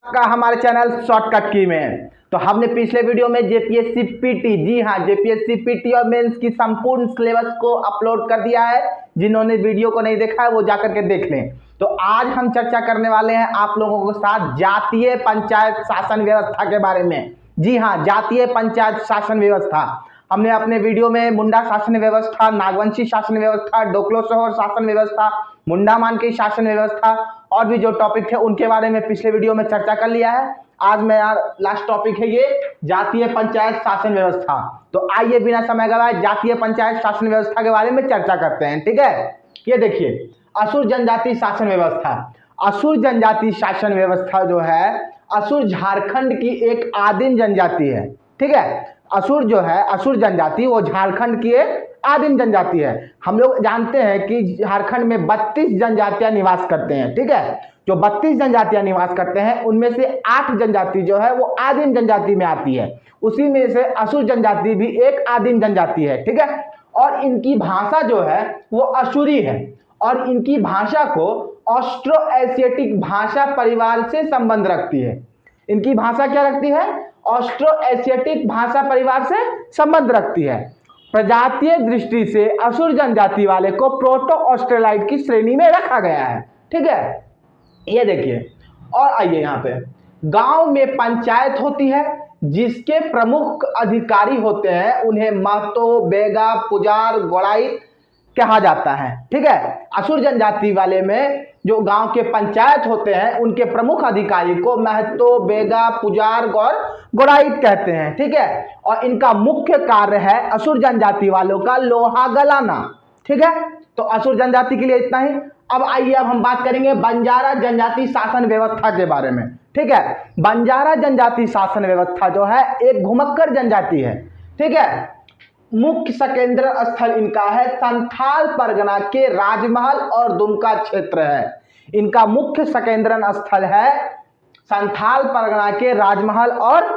का हमारे channel shortcut की में। तो हमने पिछले वीडियो में जेपीएससी पीटी, जी हाँ, जेपीएससी पीटी और मेंस की संपूर्ण सिलेबस को अपलोड कर दिया है। जिन्होंने वीडियो को नहीं देखा है वो जाकर के देख लें। तो आज हम चर्चा करने वाले हैं आप लोगों के साथ जातीय पंचायत शासन व्यवस्था के बारे में। जी हाँ, जातीय पंचायत शासन व्यवस्था। हमने अपने वीडियो में मुंडा शासन व्यवस्था, नागवंशी शासन व्यवस्था, डोकलो शहर शासन व्यवस्था, मुंडा मानकी शासन व्यवस्था और भी जो टॉपिक थे उनके बारे में पिछले वीडियो में चर्चा कर लिया है। आज मेरा लास्ट टॉपिक है ये जातीय पंचायत शासन व्यवस्था। तो आइए बिना समय गवाए जातीय पंचायत शासन व्यवस्था के बारे में चर्चा करते हैं। ठीक है, ये देखिए असुर जनजाति शासन व्यवस्था। असुर जनजाति शासन व्यवस्था जो है, असुर झारखंड की एक आदिम जनजाति है। ठीक है, असुर जो है, असुर जनजाति वो झारखंड की एक आदिम जनजाति है। हम लोग जानते हैं कि झारखंड में 32 जनजातियां निवास करते हैं। ठीक है, जो 32 जनजातियां निवास करते हैं उनमें से 8 जनजाति जो है वो आदिम जनजाति में आती है। उसी में से असुर जनजाति भी एक आदिम जनजाति है। ठीक है, और इनकी भाषा जो है वो असुरी है और इनकी भाषा को ऑस्ट्रो एशियाटिक भाषा परिवार से संबंध रखती है। इनकी भाषा क्या रखती है? ऑस्ट्रो एशियाटिक भाषा परिवार से संबंध रखती है। प्रजातीय दृष्टि से असुर जनजाति वाले को प्रोटो ऑस्ट्रेलाइड की श्रेणी में रखा गया है। ठीक है, ये देखिए। और आइए यहाँ पे गांव में पंचायत होती है जिसके प्रमुख अधिकारी होते हैं, उन्हें महतो, बेगा, पुजार, गोड़ाई कहा जाता है। ठीक है, असुर जनजाति वाले में जो गांव के पंचायत होते हैं उनके प्रमुख अधिकारी को महतो, बेगा, पुजार और गोड़ाई कहते हैं। ठीक है, और इनका मुख्य कार्य है असुर जनजाति वालों का लोहा गलाना। ठीक है, तो असुर जनजाति के लिए इतना ही। अब आइए अब हम बात करेंगे बंजारा जनजाति शासन व्यवस्था के बारे में। ठीक है, बंजारा जनजाति शासन व्यवस्था जो है एक घुमक्कर जनजाति है। ठीक है, मुख्य संकेंद्रण स्थल इनका है संथाल परगना के राजमहल और दुमका क्षेत्र है। इनका मुख्य संकेंद्रण स्थल है संथाल परगना के राजमहल और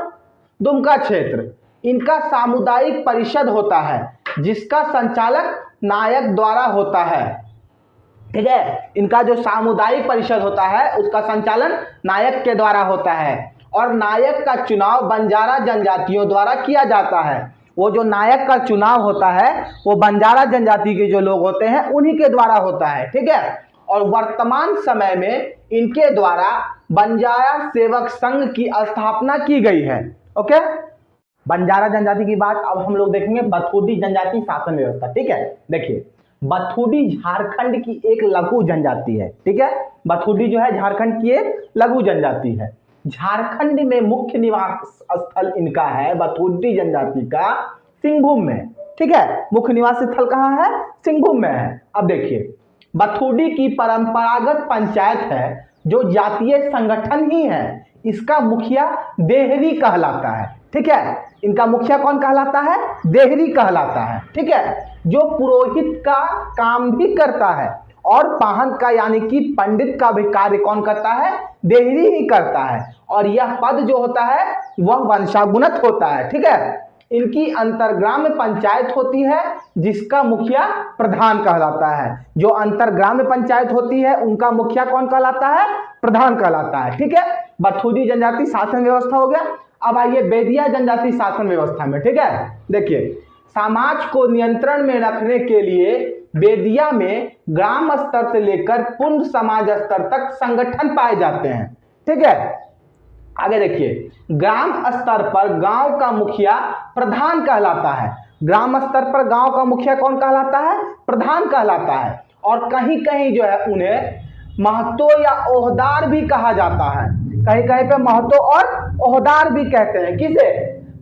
दुमका क्षेत्र। इनका सामुदायिक परिषद होता है जिसका संचालक नायक द्वारा होता है। ठीक है, इनका जो सामुदायिक परिषद होता है उसका संचालन नायक के द्वारा होता है और नायक का चुनाव बंजारा जनजातियों द्वारा किया जाता है। वो जो नायक का चुनाव होता है वो बंजारा जनजाति के जो लोग होते हैं उन्हीं के द्वारा होता है। ठीक है, और वर्तमान समय में इनके द्वारा बंजारा सेवक संघ की स्थापना की गई है। ओके, बंजारा जनजाति की बात अब हम लोग देखेंगे बथुडी जनजाति शासन व्यवस्था। ठीक है, देखिए बथुडी झारखंड की एक लघु जनजाति है। ठीक है, बथुडी जो है झारखंड की एक लघु जनजाति है। झारखंड में मुख्य निवास स्थल इनका है बथुडी जनजाति का सिंहभूम में। ठीक है, मुख्य निवास स्थल कहाँ है? सिंहभूम में है। अब देखिए बथुडी की परंपरागत पंचायत है जो जातीय संगठन ही है। इसका मुखिया देहरी कहलाता है। ठीक है, इनका मुखिया कौन कहलाता है? देहरी कहलाता है। ठीक है, जो पुरोहित का काम भी करता है और पाहन का यानी कि पंडित का भी कार्य कौन करता है? देहरी ही करता है। और यह पद जो होता है वह वंशागुणत होता है। ठीक है, इनकी अंतरग्राम पंचायत होती है जिसका मुखिया प्रधान कहलाता है। जो अंतरग्राम पंचायत होती है उनका मुखिया कौन कहलाता है? प्रधान कहलाता है। ठीक है, बथुडी जनजाति शासन व्यवस्था हो गया। अब आइए बेदिया जनजाति शासन व्यवस्था में। ठीक है, देखिए समाज को नियंत्रण में रखने के लिए बेदिया में ग्राम स्तर से लेकर पूर्ण समाज स्तर तक संगठन पाए जाते हैं। ठीक है, आगे देखिए ग्राम स्तर पर गांव का मुखिया प्रधान कहलाता है। ग्राम स्तर पर गांव का मुखिया कौन कहलाता है? प्रधान कहलाता है। और कहीं कहीं जो है उन्हें महतो या ओहदार भी कहा जाता है। कहीं कहीं पे महतो और ओहदार भी कहते हैं। किसे?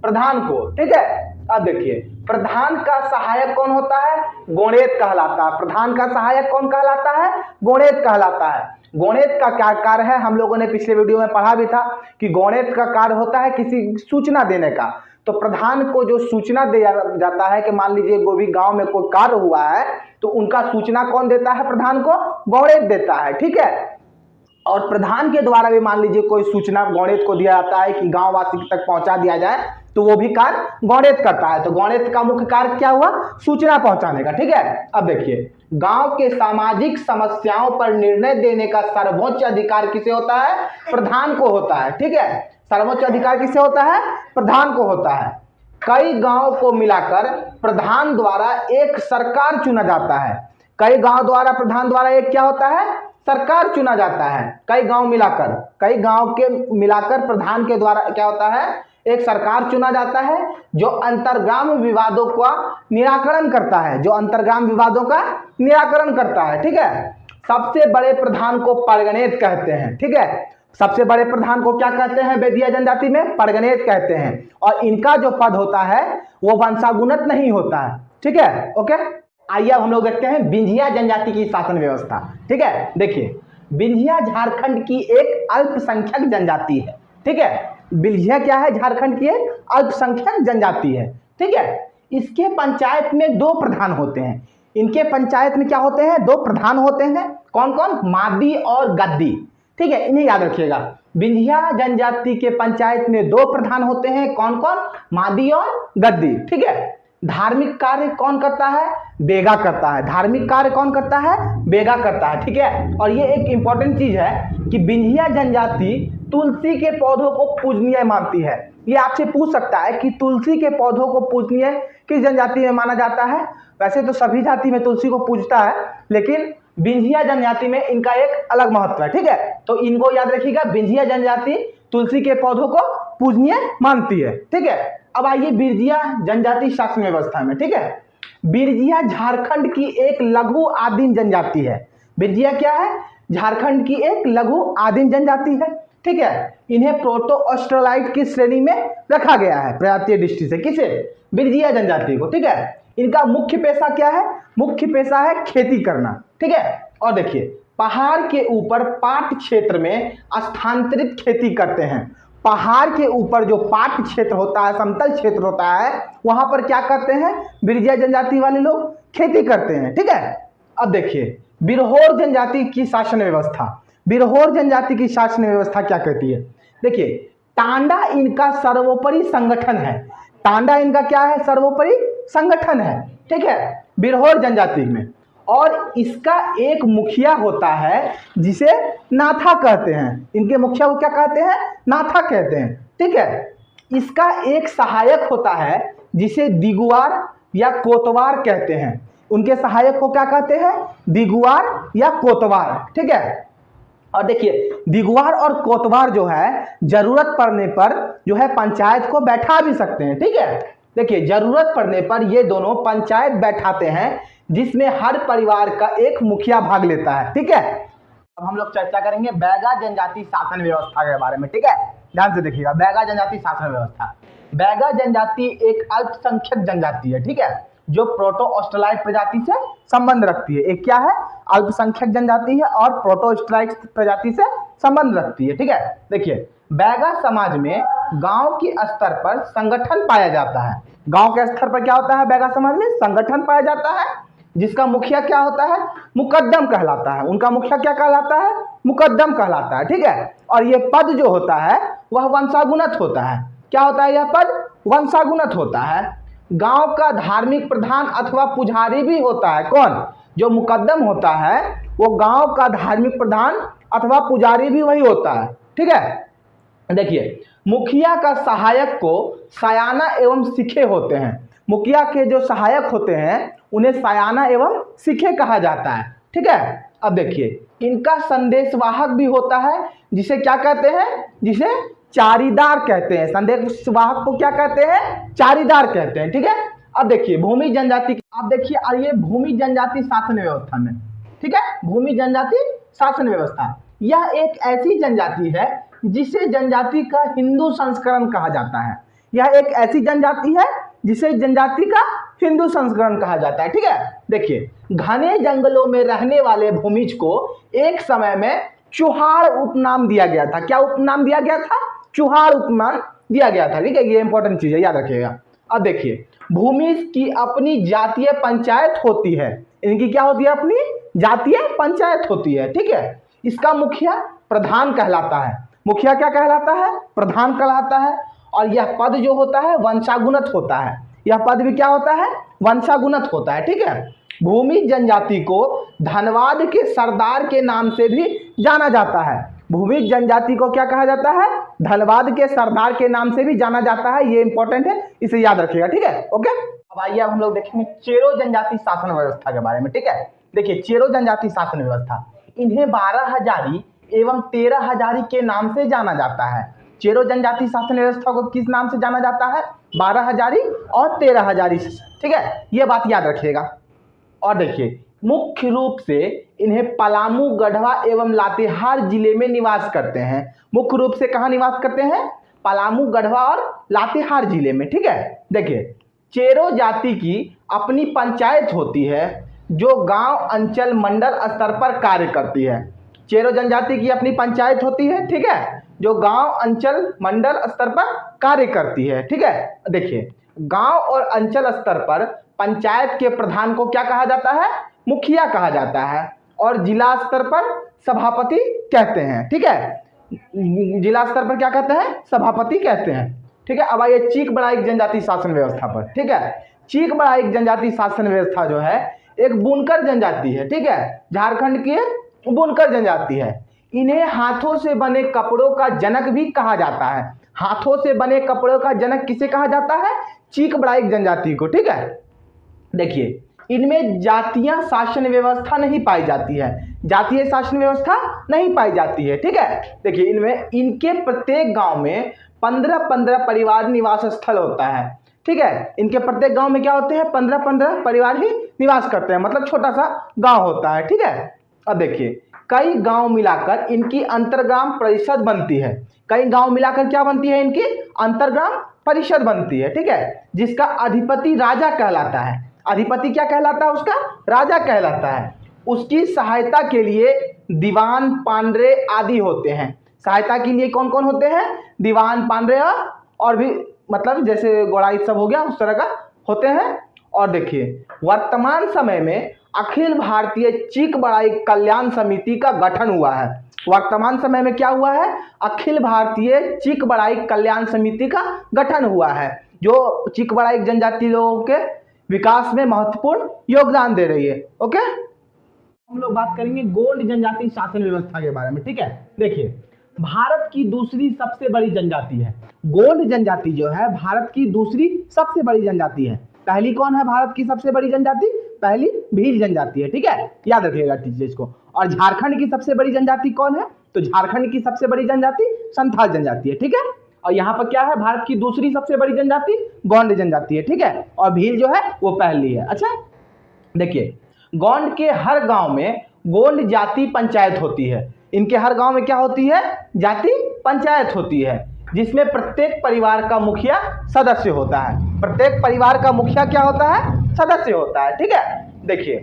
प्रधान को। ठीक है, अब देखिए प्रधान का सहायक कौन होता है? गोणेत कहलाता है। प्रधान का सहायक कौन कहलाता है? गोणेत कहलाता है। गोणेत का क्या कार्य है? हम लोगों ने पिछले वीडियो में पढ़ा भी था कि गोणेत का कार्य होता है किसी सूचना देने का। तो प्रधान को जो सूचना दिया जाता है कि मान लीजिए कोई भी गांव में कोई कार्य हुआ है तो उनका सूचना कौन देता है? प्रधान को गोणेत देता है। ठीक है, और प्रधान के द्वारा भी मान लीजिए कोई सूचना गौणित को दिया जाता है कि गांववासी तक पहुंचा दिया जाए, तो वो भी कार्य गौणित करता है। तो गौणित का मुख्य कार्य क्या हुआ? सूचना पहुंचाने का। ठीक है, अब देखिए, गांव के सामाजिक समस्याओं पर निर्णय देने का सर्वोच्च अधिकार किसे होता है? प्रधान को होता है। ठीक है, सर्वोच्च अधिकार किसे होता है? प्रधान को होता है। कई गांव को मिलाकर प्रधान द्वारा एक सरकार चुना जाता है। कई गांव द्वारा प्रधान द्वारा एक क्या होता है? सरकार चुना जाता है। कई गांव के मिलाकर प्रधान के द्वारा क्या होता है? एक सरकार चुना जाता है जो अंतर्ग्राम विवादों का निराकरण करता है, ठीक है। सबसे बड़े प्रधान को परगनेत कहते हैं। ठीक है, सबसे बड़े प्रधान को क्या कहते हैं? बेदिया जनजाति में परगनेत कहते हैं। और इनका जो पद होता है वो वंशागुणत नहीं होता है। ठीक है, ओके। आइए अब हम लोग देखते हैं बिंझिया जनजाति की शासन व्यवस्था। ठीक है, देखिए, बिंझिया झारखंड की एक अल्पसंख्यक जनजाति है। ठीक है, बिंझिया क्या है? झारखंड की एक अल्पसंख्यक जनजाति है। ठीक है, इसके पंचायत में 2 प्रधान होते हैं। इनके पंचायत में क्या होते हैं? 2 प्रधान होते हैं। कौन कौन? मादी और गद्दी। ठीक है, इन्हें याद रखिएगा। बिंझिया जनजाति के पंचायत में 2 प्रधान होते हैं। कौन कौन? मादी और गद्दी। ठीक है, धार्मिक कार्य कौन करता है? बेगा करता है। धार्मिक कार्य कौन करता है? बेगा करता है। ठीक है, और ये एक इंपॉर्टेंट चीज है कि बिंझिया जनजाति तुलसी के पौधों को पूजनीय मानती है। ये आपसे पूछ सकता है कि तुलसी के पौधों को पूजनीय किस जनजाति में माना जाता है? वैसे तो सभी जाति में तुलसी को पूजता है, लेकिन बिंझिया जनजाति में इनका एक अलग महत्व है। ठीक है, तो इनको याद रखिएगा, बिंझिया जनजाति तुलसी के पौधों को पूजनीय मानती है। ठीक है, अब आइए बिरजिया जनजाति शासन व्यवस्था में। ठीक है, बिरजिया झारखंड की एक लघु आदिम जनजाति है। बिरजिया क्या है? झारखंड की एक लघु आदिम जनजाति है। ठीक है, इन्हें प्रोटो ऑस्ट्रेलाइट की श्रेणी में रखा गया है प्रजातीय दृष्टि से। किसे? बिरजिया जनजाति को। ठीक है, इनका मुख्य पेशा क्या है? मुख्य पेशा है खेती करना। ठीक है, और देखिए, पहाड़ के ऊपर पाट क्षेत्र में स्थानांतरित खेती करते हैं। पहाड़ के ऊपर जो पाट क्षेत्र होता है, समतल क्षेत्र होता है, वहां पर क्या करते हैं? बिरजिया जनजाति वाले लोग खेती करते हैं। ठीक है, अब देखिए, बिरहोर जनजाति की शासन व्यवस्था। बिरहोर जनजाति की शासन व्यवस्था क्या कहती है? देखिए, टांडा इनका सर्वोपरि संगठन है। टांडा इनका क्या है? सर्वोपरि संगठन है। ठीक है, बिरहोर जनजाति में, और इसका एक मुखिया होता है जिसे नाथा कहते हैं। इनके मुखिया को क्या कहते हैं? नाथा कहते हैं। ठीक है, इसका एक सहायक होता है जिसे दिगुआर या कोतवार कहते हैं। उनके सहायक को क्या कहते हैं? दिगुआर या कोतवार। ठीक है, और देखिए, दिगुआर और कोतवार जो है जरूरत पड़ने पर जो है पंचायत को बैठा भी सकते हैं। ठीक है, देखिए, जरूरत पड़ने पर ये दोनों पंचायत बैठाते हैं जिसमें हर परिवार का एक मुखिया भाग लेता है। ठीक है, अब हम लोग चर्चा करेंगे बैगा जनजाति शासन व्यवस्था के बारे में। ठीक है, ध्यान से देखिएगा, बैगा जनजाति शासन व्यवस्था। बैगा जनजाति एक अल्पसंख्यक जनजाति है। ठीक है, जो प्रोटो ऑस्ट्रेलाइट प्रजाति से संबंध रखती है। एक क्या है? अल्पसंख्यक जनजाति है और प्रोटो ऑस्ट्रेलाइट प्रजाति से संबंध रखती है। ठीक है, देखिए, बैगा समाज में गांव के स्तर पर संगठन पाया जाता है। गांव के स्तर पर क्या होता है? बैगा समाज में संगठन पाया जाता है, जिसका मुखिया क्या होता है? मुकद्दम कहलाता है। उनका मुखिया क्या कहलाता है? मुकद्दम कहलाता है। ठीक है, और ये पद जो होता है वह वंशागुणत होता है। क्या होता है? यह पद वंशागुणत होता है। गांव का धार्मिक प्रधान अथवा पुजारी भी होता है। कौन? जो मुकद्दम होता है वो गांव का धार्मिक प्रधान अथवा पुजारी भी वही होता है। ठीक है, देखिए, मुखिया का सहायक को सयाना एवं सिखे होते हैं। मुखिया के जो सहायक होते हैं उन्हें सयाना एवं सिखे कहा जाता है। ठीक है, अब देखिए, इनका संदेशवाहक भी होता है जिसे क्या कहते हैं? जिसे चारीदार कहते हैं। संदेशवाहक को क्या कहते हैं? चारीदार कहते हैं। ठीक है, अब देखिए, भूमि जनजाति, आप देखिए, आइए भूमि जनजाति शासन व्यवस्था में। ठीक है, भूमि जनजाति शासन व्यवस्था, यह एक ऐसी जनजाति है जिसे जनजाति का हिंदू संस्करण कहा जाता है। यह एक ऐसी जनजाति है जिसे जनजाति का हिंदू संस्करण कहा जाता है। ठीक है, देखिए, घने जंगलों में रहने वाले भूमिज को एक समय में चुहाड़ उपनाम दिया गया था। क्या उपनाम दिया गया था? चुहाड़ उपनाम दिया गया था। ठीक है, ये इंपॉर्टेंट चीज है, याद रखिएगा। अब देखिए, भूमिज की अपनी जातीय पंचायत होती है। इनकी क्या होती है? अपनी जातीय पंचायत होती है। ठीक है, इसका मुखिया प्रधान कहलाता है। मुखिया क्या कहलाता है? प्रधान कहलाता है। और यह पद जो होता है वंशागुणत होता है। यह पद भी क्या होता है? वंशागुणत होता है। ठीक है। भूमि जनजाति को धनबाद के सरदार के नाम से भी जाना जाता है। भूमि जनजाति को क्या कहा जाता है? धनबाद के सरदार के नाम से भी जाना जाता है। ये इंपॉर्टेंट है, इसे याद रखिएगा। ठीक है, ओके। अब आइए अब हम लोग देखेंगे चेरो जनजाति शासन व्यवस्था के बारे में। ठीक है, देखिए चेरो जनजाति शासन व्यवस्था, इन्हें 12 हजारी एवं 13 हजारी के नाम से जाना जाता है। चेरो जनजाति शासन व्यवस्था को किस नाम से जाना जाता है? 12 हजारी और 13 हजारी। ठीक है, ये बात याद रखिएगा। और देखिए मुख्य रूप से इन्हें पलामू, गढ़वा एवं लातेहार जिले में निवास करते हैं। मुख्य रूप से कहाँ निवास करते हैं? पलामू, गढ़वा और लातेहार जिले में। ठीक है, देखिए चेरो जाति की अपनी पंचायत होती है जो गांव, अंचल, मंडल स्तर पर कार्य करती है। चेरो जनजाति की अपनी पंचायत होती है, ठीक है, जो गांव, अंचल, मंडल स्तर पर कार्य करती है। ठीक है, देखिए गांव और अंचल स्तर पर पंचायत के प्रधान को क्या कहा जाता है? मुखिया कहा जाता है। और जिला स्तर पर सभापति कहते हैं। ठीक है, जिला स्तर पर क्या कहते हैं? सभापति कहते हैं। ठीक है, अब आइए चीक बड़ाइक जनजाति शासन व्यवस्था पर। ठीक है, चीक बड़ाइक जनजाति शासन व्यवस्था जो है एक बुनकर जनजाति है। ठीक है, झारखंड की बुनकर जनजाति है। इन्हें हाथों से बने कपड़ों का जनक भी कहा जाता है। हाथों से बने कपड़ों का जनक किसे कहा जाता है? चीक बड़ाइक जनजाति को। ठीक है, देखिए इनमें जातीय शासन व्यवस्था नहीं पाई जाती है। जातीय शासन व्यवस्था नहीं पाई जाती है। ठीक है, देखिए इनमें इनके प्रत्येक गांव में 15-15 परिवार निवास स्थल होता है। ठीक है, इनके प्रत्येक गांव में क्या होते हैं? 15-15 परिवार ही निवास करते हैं, मतलब छोटा सा गांव होता है। ठीक है, अब देखिए कई गांव मिलाकर इनकी अंतर्ग्राम परिषद बनती है। कई गांव मिलाकर क्या बनती है? इनकी अंतर्ग्राम परिषद बनती है। ठीक है, जिसका अधिपति राजा कहलाता है। अधिपति क्या कहलाता है? उसका राजा कहलाता है। उसकी सहायता के लिए दीवान, पांडरे आदि होते हैं। सहायता के लिए कौन कौन होते हैं? दीवान, पांडरे और भी, मतलब जैसे गोड़ाई सब हो गया, उस तरह का होते हैं। और देखिए वर्तमान समय में अखिल भारतीय चीक बड़ाई कल्याण समिति का गठन हुआ है। वर्तमान समय में क्या हुआ है? अखिल भारतीय चीक बड़ाई कल्याण समिति का गठन हुआ है, जो चीक बड़ाई जनजाति लोगों के विकास में महत्वपूर्ण योगदान दे रही है। ओके, हम लोग बात करेंगे गोंड जनजाति शासन व्यवस्था के बारे में। ठीक है, देखिए भारत की दूसरी सबसे बड़ी जनजाति है गोंड जनजाति। जो है भारत की दूसरी सबसे बड़ी जनजाति है। पहली कौन है भारत की सबसे बड़ी जनजाति? पहली भील जनजाति है। ठीक है, याद रखिएगा टीचर इसको। और झारखंड की सबसे बड़ी जनजाति कौन है? तो झारखंड की सबसे बड़ी जनजाति संथाल जनजाति है। ठीक है, और यहाँ पर क्या है? भारत की दूसरी सबसे बड़ी जनजाति गोंड जनजाति है। ठीक है, और भील जो है वो पहली है। अच्छा, देखिए गोंड के हर गांव में गोंड जाति पंचायत होती है। इनके हर गांव में क्या होती है? जाति पंचायत होती है, जिसमें प्रत्येक परिवार का मुखिया सदस्य होता है। प्रत्येक परिवार का मुखिया क्या होता है? सदस्य होता है। ठीक है, देखिए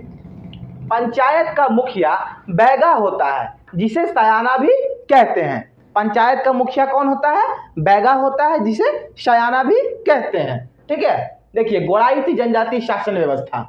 पंचायत का मुखिया बैगा होता है, जिसे सयाना भी कहते हैं। पंचायत का मुखिया कौन होता है? बैगा होता है, जिसे सयाना भी कहते हैं। ठीक है, देखिए गोड़ाइत जनजाति शासन व्यवस्था।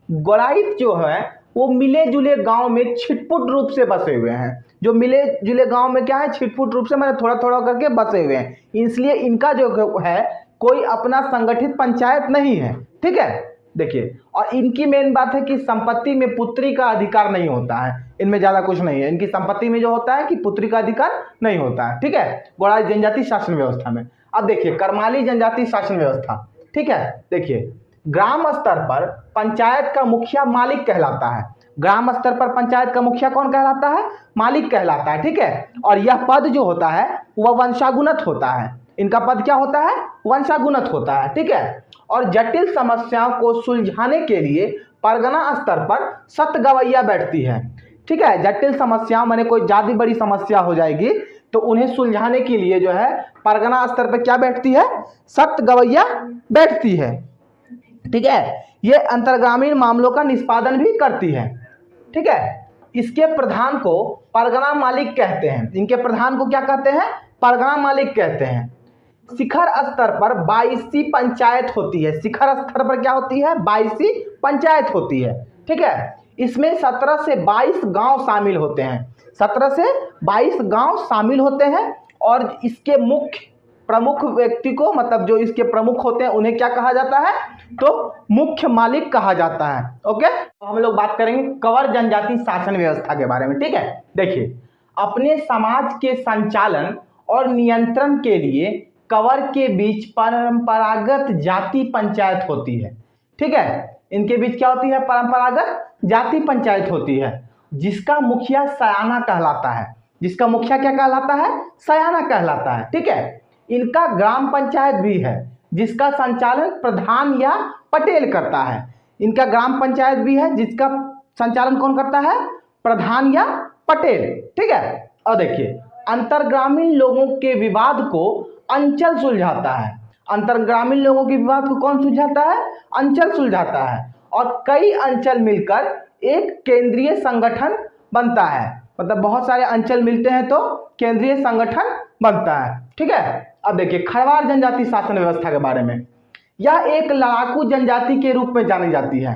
गोड़ाइत जो है वो मिले जुले गांव में छिटपुट रूप से बसे हुए हैं। जो मिले जुले गांव में क्या है? छिटपुट रूप से, मैंने थोड़ा थोड़ा करके बसे हुए हैं, इसलिए इनका जो है कोई अपना संगठित पंचायत नहीं है। ठीक है, देखिए और इनकी मेन बात है कि संपत्ति में पुत्री का अधिकार नहीं होता है। इनमें ज्यादा कुछ नहीं है। इनकी संपत्ति में जो होता है कि पुत्री का अधिकार नहीं होता है। ठीक है, गोड़ाई जनजाति शासन व्यवस्था में। अब देखिए करमाली जनजाति शासन व्यवस्था। ठीक है, देखिए ग्राम स्तर पर पंचायत का मुखिया मालिक कहलाता है। ग्राम स्तर पर पंचायत का मुखिया कौन कहलाता है? मालिक कहलाता है। ठीक है, और यह पद जो होता है वह वंशागुणत होता है। इनका पद क्या होता है? वंशागुणत होता है। ठीक है, और जटिल समस्याओं को सुलझाने के लिए परगना स्तर पर सत गवैया बैठती है। ठीक है, जटिल समस्याओं माने कोई ज्यादा बड़ी समस्या हो जाएगी तो उन्हें सुलझाने के लिए जो है परगना स्तर पर क्या बैठती है? सत गवैया बैठती है। ठीक है, ये अंतर्ग्रामीण मामलों का निष्पादन भी करती है। ठीक है, इसके प्रधान को परगना मालिक कहते हैं। इनके प्रधान को क्या कहते हैं? परगना मालिक कहते हैं। शिखर स्तर पर 22 पंचायत होती है। शिखर स्तर पर क्या होती है? 22 पंचायत होती है। ठीक है, इसमें 17 से 22 गांव शामिल होते हैं। 17 से 22 गांव शामिल होते हैं और इसके मुख्य प्रमुख व्यक्ति को, मतलब जो इसके प्रमुख होते हैं उन्हें क्या कहा जाता है, तो मुख्य मालिक कहा जाता है। ओके, तो हम लोग बात करेंगे कंवर जनजाति शासन व्यवस्था के बारे में। ठीक है, देखिए अपने समाज के संचालन और नियंत्रण के लिए कंवर के बीच परंपरागत जाति पंचायत होती है। ठीक है, इनके बीच क्या होती है, परंपरागत जाति पंचायत होती है, जिसका मुखिया सयाना कहलाता है। जिसका मुखिया क्या कहलाता है, सयाना कहलाता है। ठीक है, इनका ग्राम पंचायत भी है जिसका संचालन प्रधान या पटेल करता है। इनका ग्राम पंचायत भी है जिसका संचालन कौन करता है, प्रधान या पटेल। ठीक है, और देखिए अंतरग्रामीण लोगों के विवाद को अंचल सुलझाता है। अंतरग्रामीण लोगों के विवाद को कौन सुलझाता है, अंचल सुलझाता है। और कई अंचल मिलकर एक केंद्रीय संगठन बनता है, मतलब बहुत सारे अंचल मिलते हैं तो केंद्रीय संगठन बनता है। ठीक है, अब देखिए खरवार जनजाति शासन व्यवस्था के बारे में। यह एक लड़ाकू जनजाति के रूप में जानी जाती है।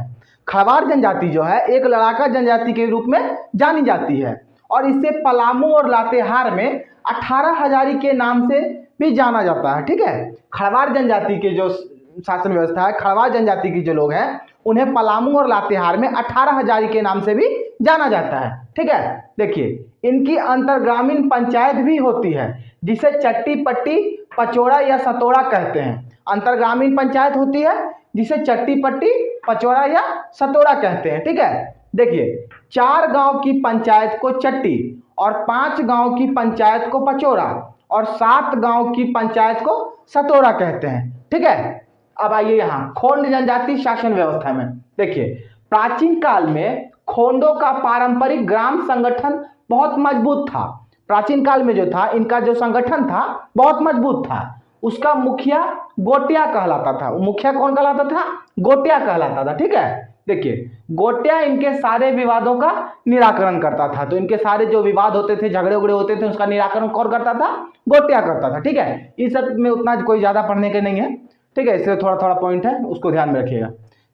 खरवार जनजाति जो है एक लड़ाका जनजाति के रूप में जानी जाती है और इसे पलामू और लातेहार में 18 हजारी के नाम से भी जाना जाता है। ठीक है, खरवार जनजाति के जो शासन व्यवस्था है, खरवार जनजाति के जो लोग हैं उन्हें पलामू और लातेहार में 18 हजारी के नाम से भी जाना जाता है। ठीक है, देखिए इनकी अंतरग्रामीण पंचायत भी होती है जिसे चट्टी पट्टी पचौड़ा या सतोड़ा कहते हैं। अंतरग्रामीण पंचायत होती है जिसे चट्टी पट्टी पचौड़ा या सतोड़ा कहते हैं। ठीक है, देखिए 4 गांव की पंचायत को चट्टी और 5 गांव की पंचायत को पचौड़ा और 7 गांव की पंचायत को सतोड़ा कहते हैं। ठीक है, अब आइए यहाँ खोंड जनजाति शासन व्यवस्था में। देखिए प्राचीन काल में खोंडों का पारंपरिक ग्राम संगठन बहुत मजबूत था। प्राचीन काल में जो था इनका जो संगठन था बहुत मजबूत था। उसका मुखिया गोटिया कहलाता था। मुखिया कौन कहलाता था, गोटिया कहलाता था। ठीक है, देखिए गोटिया इनके सारे विवादों का निराकरण करता था। तो इनके सारे जो विवाद होते थे, झगड़े उगड़े होते थे, उसका निराकरण कौन करता था, गोटिया करता था। ठीक है, इस सब में उतना कोई ज्यादा पढ़ने के नहीं है। ठीक है, इससे थोड़ा थोड़ा पॉइंट है, उसको ध्यान में रखिएगा।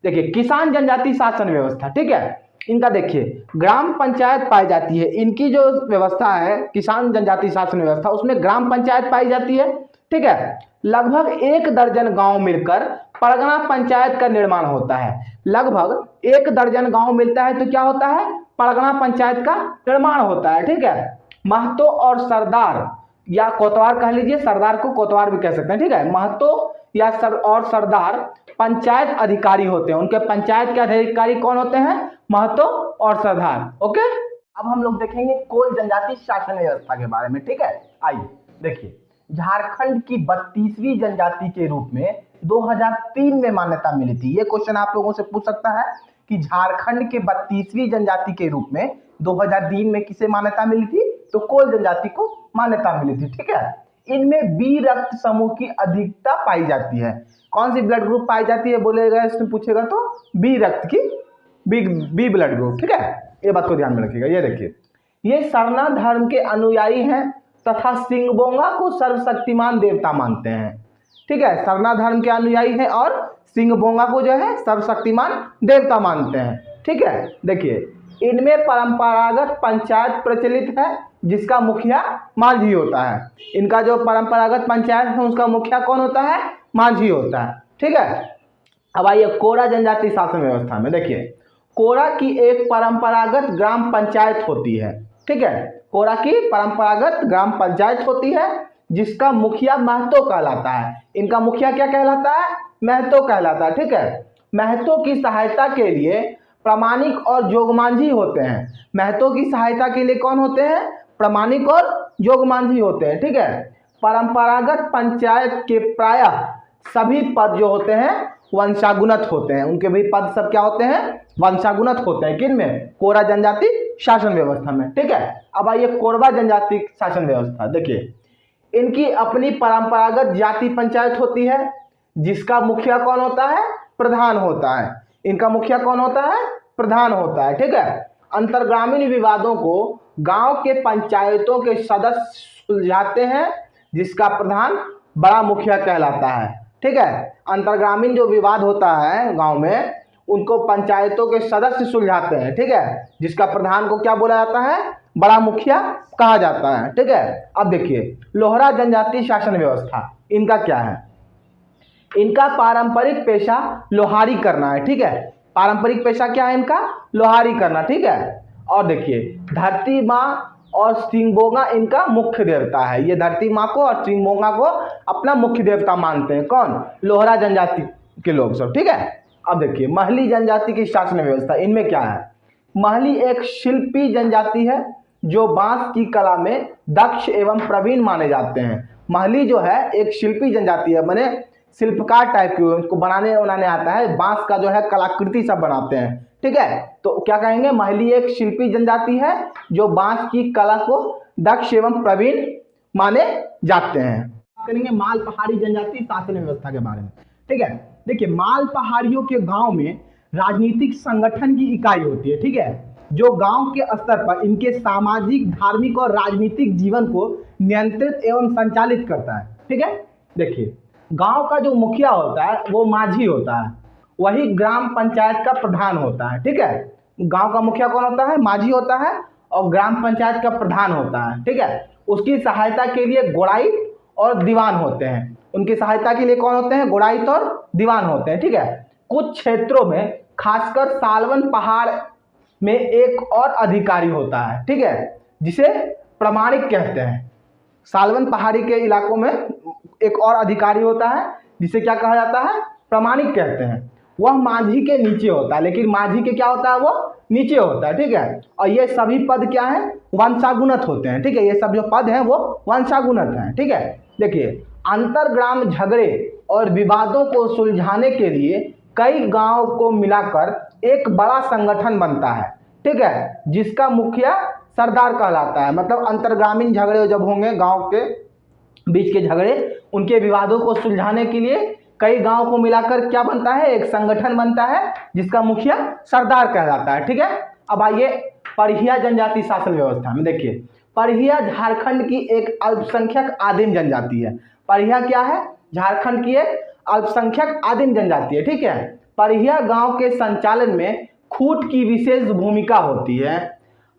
देखिए किसान जनजाति शासन व्यवस्था। ठीक है, इनका देखिए ग्राम पंचायत पाई जाती है। इनकी जो व्यवस्था है किसान जनजाति शासन व्यवस्था, उसमें ग्राम पंचायत पाई जाती है। ठीक है, लगभग 1 दर्जन गांव मिलकर परगना पंचायत का निर्माण होता है। लगभग 1 दर्जन गांव मिलता है तो क्या होता है, परगना पंचायत का निर्माण होता है। ठीक है, महतो और सरदार या कोतवाल कह लीजिए, सरदार को कोतवाल भी कह सकते हैं। ठीक है, महतो या सरदार पंचायत अधिकारी होते हैं। उनके पंचायत के अधिकारी कौन होते हैं, महतो और सरदार। ओके, अब हम लोग देखेंगे कोल जनजाति शासन व्यवस्था के बारे में। ठीक है, आइए देखिए झारखंड की 32वीं जनजाति के रूप में 2003 में मान्यता मिली थी। ये क्वेश्चन आप लोगों से पूछ सकता है कि झारखंड के 32वीं जनजाति के रूप में 2003 में किसे मान्यता मिली थी, तो कोल जनजाति को मान्यता मिली थी। ठीक है, इनमें बी रक्त समूह की अधिकता पाई जाती है। कौन सी ब्लड ग्रुप पाई जाती है बोलेगा, इसमें पूछेगा तो बी रक्त की, बी ब्लड ग्रुप। ठीक है, ये बात को ध्यान में रखिएगा। ये देखिए ये सरना धर्म के अनुयायी हैं तथा सिंहबोंगा को सर्वशक्तिमान देवता मानते हैं। ठीक है, सरना धर्म के अनुयायी हैं और सिंहबोंगा को जो है सर्वशक्तिमान देवता मानते हैं। ठीक है, देखिए इनमें परंपरागत पंचायत प्रचलित है जिसका मुखिया मांझी होता है। इनका जो परंपरागत पंचायत है उसका मुखिया कौन होता है, मांझी होता है। ठीक है, अब आइए कोरा जनजाति शासन व्यवस्था में। देखिए कोरा की एक परंपरागत ग्राम पंचायत होती है। ठीक है, कोरा की परंपरागत ग्राम पंचायत होती है जिसका मुखिया महतो कहलाता है। इनका मुखिया क्या कहलाता है, महतो कहलाता है। ठीक है, महतो की सहायता के लिए प्रामाणिक और जोगमांझी होते हैं। महतो की सहायता के लिए कौन होते हैं, प्रामाणिक और जोगमांझी होते हैं। ठीक है, परंपरागत पंचायत के प्रायः सभी पद जो होते हैं वंशागुणत होते हैं। उनके भी पद सब क्या होते हैं, वंशागुणत होते हैं। किन में, कोरा जनजाति शासन व्यवस्था में। ठीक है, अब आइए कोरबा जनजाति शासन व्यवस्था। देखिए इनकी अपनी परंपरागत जाति पंचायत होती है जिसका मुखिया कौन होता है, प्रधान होता है। इनका मुखिया कौन होता है, प्रधान होता है। ठीक है, अंतरग्रामीण विवादों को गांव के पंचायतों के सदस्य सुलझाते हैं जिसका प्रधान बड़ा मुखिया कहलाता है। ठीक है, अंतरग्रामीण जो विवाद होता है गांव में उनको पंचायतों के सदस्य सुलझाते हैं। ठीक है, जिसका प्रधान को क्या बोला जाता है, बड़ा मुखिया कहा जाता है। ठीक है, अब देखिए लोहरा जनजाति शासन व्यवस्था, इनका क्या है? इनका पारंपरिक पेशा लोहारी करना है। ठीक है, पारंपरिक पेशा क्या है इनका? लोहारी करना। ठीक है, और देखिए धरती माँ और सिंगबोंगा इनका मुख्य देवता है। ये धरती माँ को और सिंगबोंगा को अपना मुख्य देवता मानते हैं। कौन? लोहरा जनजाति के लोग सब। ठीक है, अब देखिए महली जनजाति की शासन व्यवस्था, इनमें क्या है? महली एक शिल्पी जनजाति है जो बांस की कला में दक्ष एवं प्रवीण माने जाते हैं। महली जो है एक शिल्पी जनजाति है, माने शिल्पकार टाइप की, उनको बनाने आता है, बांस का जो है कलाकृति सब बनाते हैं। ठीक है, तो क्या कहेंगे? महली एक शिल्पी जनजाति है जो बांस की कला को दक्ष एवं प्रवीण माने जाते हैं। करेंगे माल पहाड़ी जनजाति शासन व्यवस्था के बारे में। ठीक है, देखिए माल पहाड़ियों के गांव में राजनीतिक संगठन की इकाई होती है। ठीक है, जो गांव के स्तर पर इनके सामाजिक, धार्मिक और राजनीतिक जीवन को नियंत्रित एवं संचालित करता है। ठीक है, देखिए गांव का जो मुखिया होता है वो माझी होता है, वही ग्राम पंचायत का प्रधान होता है। ठीक है, गांव का मुखिया कौन होता है? माझी होता है, और ग्राम पंचायत का प्रधान होता है। ठीक है, उसकी सहायता के लिए गोड़ाई और दीवान होते हैं। उनकी सहायता के लिए कौन होते हैं? गोड़ाई और दीवान होते हैं। ठीक है, कुछ क्षेत्रों में खासकर सालवन पहाड़ में एक और अधिकारी होता है। ठीक है, जिसे प्रमाणिक कहते हैं। सालवन पहाड़ी के इलाकों में एक और अधिकारी होता है जिसे क्या कहा जाता है? प्रमाणिक कहते हैं। वह माझी के नीचे होता है, लेकिन माझी के क्या होता है? वो नीचे होता है। ठीक है, और ये सभी पद क्या है? वंशागुणत होते हैं। ठीक है, ये सब जो पद हैं वो वंशागुणत हैं। ठीक है, देखिए अंतरग्राम झगड़े और विवादों को सुलझाने के लिए कई गांव को मिलाकर एक बड़ा संगठन बनता है। ठीक है, जिसका मुखिया सरदार कहलाता है। मतलब अंतरग्रामीण झगड़े जब होंगे, गांव के बीच के झगड़े, उनके विवादों को सुलझाने के लिए कई गांव को मिलाकर क्या बनता है? एक संगठन बनता है जिसका मुखिया सरदार कहलाता है। ठीक है, अब आइए परिहिया जनजाति शासन व्यवस्था में। देखिए परिहिया झारखंड की एक अल्पसंख्यक आदिम जनजाति है। परिहिया क्या है? झारखंड की एक अल्पसंख्यक आदिम जनजाति है। ठीक है, परिहिया गांव के संचालन में खूंट की विशेष भूमिका होती है।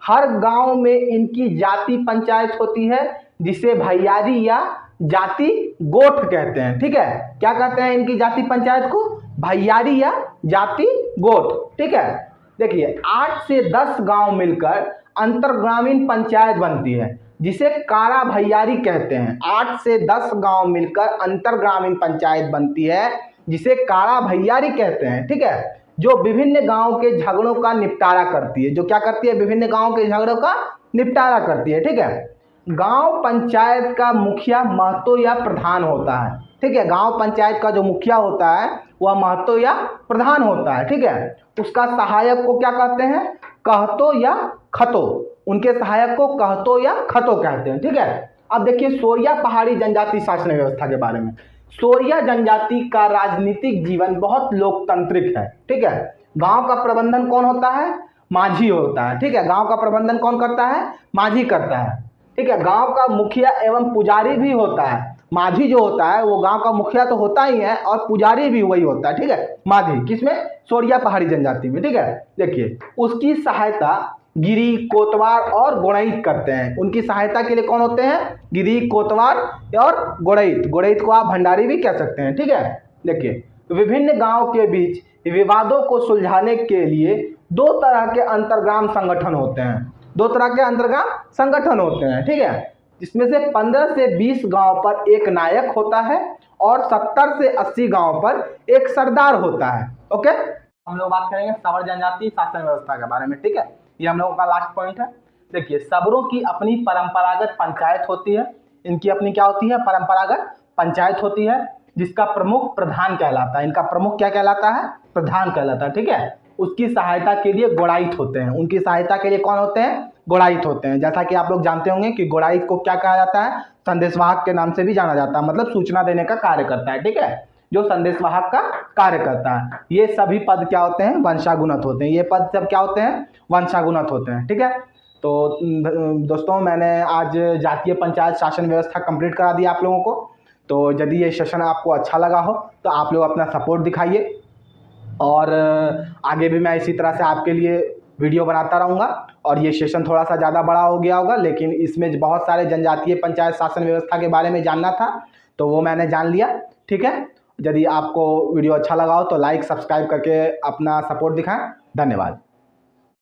हर गांव में इनकी जाति पंचायत होती है जिसे भैयारी या जाति गोठ कहते हैं। ठीक है, क्या कहते हैं इनकी जाति पंचायत को? भैयारी या जाति गोठ। ठीक है, देखिए 8 से 10 गांव मिलकर अंतरग्रामीण पंचायत बनती है जिसे कारा भैयारी कहते हैं। 8 से 10 गांव मिलकर अंतरग्रामीण पंचायत बनती है जिसे कारा भैयारी कहते हैं। ठीक है, जो विभिन्न गांव के झगड़ों का निपटारा करती है। जो क्या करती है? विभिन्न गांव के झगड़ों का निपटारा करती है। ठीक है, गांव पंचायत का मुखिया महतो या प्रधान होता है। ठीक है, गांव पंचायत का जो मुखिया होता है वह महतो या प्रधान होता है। ठीक है, उसका सहायक को क्या कहते हैं? कहतो या खतो। उनके सहायक को कहतो या खतो कहते हैं। ठीक है, अब देखिए सोरिया पहाड़ी जनजाति शासन व्यवस्था के बारे में। सोरिया जनजाति का राजनीतिक जीवन बहुत लोकतांत्रिक है। ठीक है, गांव का प्रबंधन कौन होता है? माझी होता है। ठीक है, गांव का प्रबंधन कौन करता है? माझी करता है। ठीक है, गांव का मुखिया एवं पुजारी भी होता है। माझी जो होता है वो गांव का मुखिया तो होता ही है और पुजारी भी वही होता है। ठीक है, माझी किसमें? सोरिया पहाड़ी जनजाति में। ठीक है, देखिए उसकी सहायता गिरी, कोतवार और गोड़ैत करते हैं। उनकी सहायता के लिए कौन होते हैं? गिरी, कोतवार और गोड़ैत। गोड़ैत को आप भंडारी भी कह सकते हैं। ठीक है, देखिए विभिन्न गांव के बीच विवादों को सुलझाने के लिए 2 तरह के अंतरग्राम संगठन होते हैं। 2 तरह के अंतरग्राम संगठन होते हैं। ठीक है, जिसमें से 15 से 20 गांव पर एक नायक होता है और 70 से 80 गांव पर एक सरदार होता है। ओके, हम लोग बात करेंगे सबर जनजाति शासन व्यवस्था के बारे में। ठीक है, ये हम लोगों का लास्ट पॉइंट है। देखिए सबरों की अपनी परंपरागत पंचायत होती है। इनकी अपनी क्या होती है? परंपरागत पंचायत होती है, जिसका प्रमुख प्रधान कहलाता है। इनका प्रमुख क्या कहलाता है? प्रधान कहलाता है। ठीक है, उसकी सहायता के लिए गोड़ाइत होते हैं। उनकी सहायता के लिए कौन होते हैं? गोड़ाइत होते हैं। जैसा कि आप लोग जानते होंगे कि गोड़ाइत को क्या कहा जाता है? संदेशवाहक के नाम से भी जाना जाता है, मतलब सूचना देने का कार्य करता है। ठीक है, जो संदेशवाहक का कार्य करता है। ये सभी पद क्या होते हैं? वंशागुणत होते हैं। ये पद सब क्या होते हैं? वंशागुणत होते हैं। ठीक है, तो दोस्तों मैंने आज जातीय पंचायत शासन व्यवस्था कंप्लीट करा दिया आप लोगों को। तो यदि ये सेशन आपको अच्छा लगा हो तो आप लोग अपना सपोर्ट दिखाइए, और आगे भी मैं इसी तरह से आपके लिए वीडियो बनाता रहूँगा। और ये सेशन थोड़ा सा ज़्यादा बड़ा हो गया होगा, लेकिन इसमें बहुत सारे जनजातीय पंचायत शासन व्यवस्था के बारे में जानना था, तो वो मैंने जान लिया। ठीक है, यदि आपको वीडियो अच्छा लगा हो तो लाइक सब्सक्राइब करके अपना सपोर्ट दिखाएं। धन्यवाद।